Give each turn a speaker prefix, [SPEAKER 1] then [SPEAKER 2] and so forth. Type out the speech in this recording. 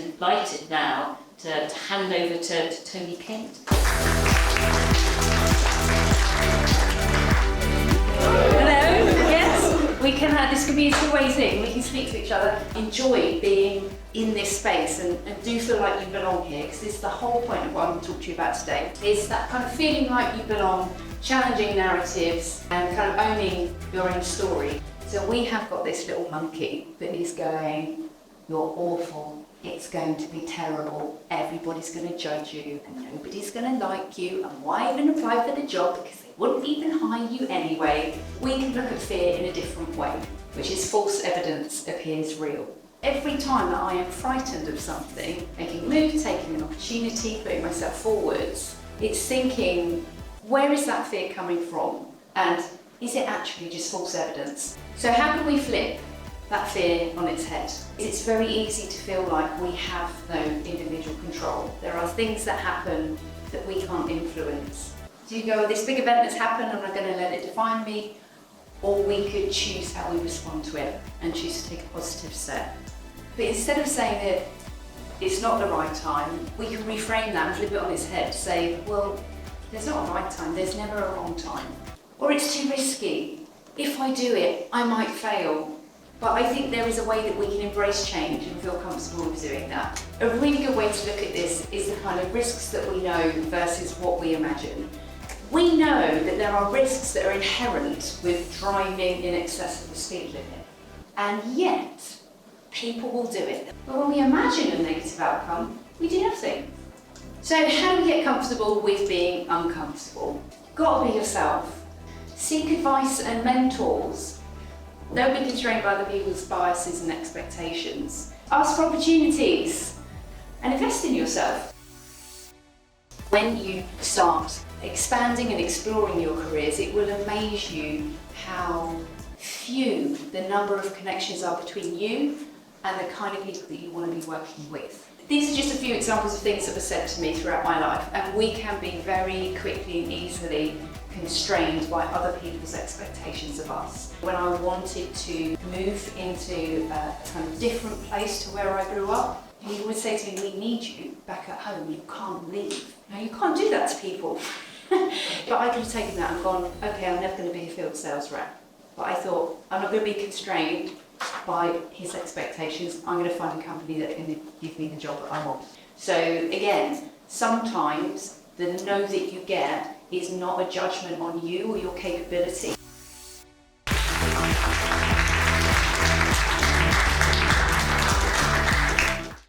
[SPEAKER 1] delighted now to hand over to Toni Kent. This can be a two-way thing. We can speak to each other, enjoy being in this space and do feel like you belong here, because this is the whole point of what I'm going to talk to you about today, is that kind of feeling like you belong, challenging narratives and kind of owning your own story. So we have got this little monkey that is going, you're awful, it's going to be terrible, everybody's going to judge you and nobody's going to like you, and why even apply for the job because they wouldn't even hire you anyway. We can look at fear in a different way, which is false evidence appears real. Every time that I am frightened of something, making a move, taking an opportunity, putting myself forwards, it's thinking, where is that fear coming from? And is it actually just false evidence? So how can we flip that fear on its head? It's very easy to feel like we have no individual control. There are things that happen that we can't influence. Do you go, this big event that's happened, I'm not going to let it define me? Or we could choose how we respond to it and choose to take a positive step. But instead of saying that it's not the right time, we can reframe that and flip it on its head. Say, well, there's not a right time, there's never a wrong time. Or it's too risky. If I do it, I might fail. But I think there is a way that we can embrace change and feel comfortable with doing that. A really good way to look at this is the kind of risks that we know versus what we imagine. We know that there are risks that are inherent with driving in excess of the speed limit, and yet people will do it. But when we imagine a negative outcome, we do nothing. So how do we get comfortable with being uncomfortable? You've got to be yourself. Seek advice and mentors. Don't be constrained by other people's biases and expectations. Ask for opportunities and invest in yourself. When you start expanding and exploring your careers, it will amaze you how few the number of connections are between you and the kind of people that you want to be working with. These are just a few examples of things that were said to me throughout my life, and we can be very quickly and easily constrained by other people's expectations of us. When I wanted to move into a kind of different place to where I grew up, he would say to me, we need you back at home, you can't leave. Now you can't do that to people. But I could have taken that and gone, okay, I'm never going to be a field sales rep. But I thought, I'm not going to be constrained by his expectations. I'm going to find a company that can give me the job that I want. So again, sometimes the no that you get is not a judgment on you or your capability.